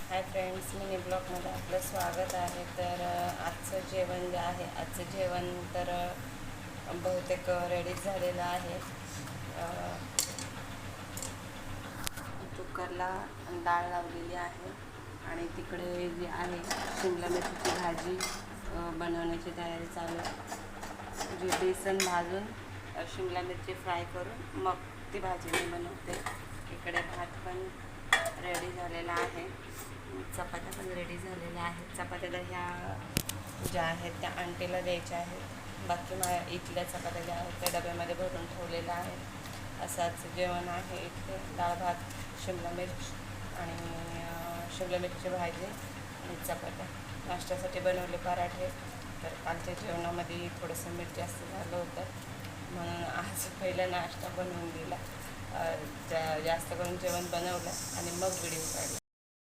Hi friends, mini ब्लॉगमध्ये आपलं स्वागत आहे. तर आजचं जेवण जे आहे, आजचं जेवण तर बहुतेक रेडीच झालेलं आहे. कुकरला डाळ लावलेली आहे आणि तिकडे जी आहे शिमला मिरचीची भाजी बनवण्याची तयारी चालू आहे. जी बेसन भाजून शिमला मिरची फ्राय करून मग ती भाजी मी बनवते. इकडे भात पण रेडी झालेला आहे, चपात्या पण रेडी झालेल्या आहेत. चपात्या तर ह्या ज्या आहेत त्या आंटीला द्यायच्या आहेत. बाकी इथल्या चपात्या ज्या आहेत त्या डब्यामध्ये भरून ठेवलेल्या आहेत. असंच जेवण आहे. इथे डाळ भात, शिमला मिर्च आणि शिमला मिरची भाजी आणि चपात्या. नाश्त्यासाठी बनवले पराठे. तर कालच्या जेवणामध्ये थोडंसं मीठ जास्त झालं होतं, म्हणून आज पहिला नाश्ता बनवून दिला. जास्त करून जेवण बनवलं आणि मग व्हिडिओ काढला.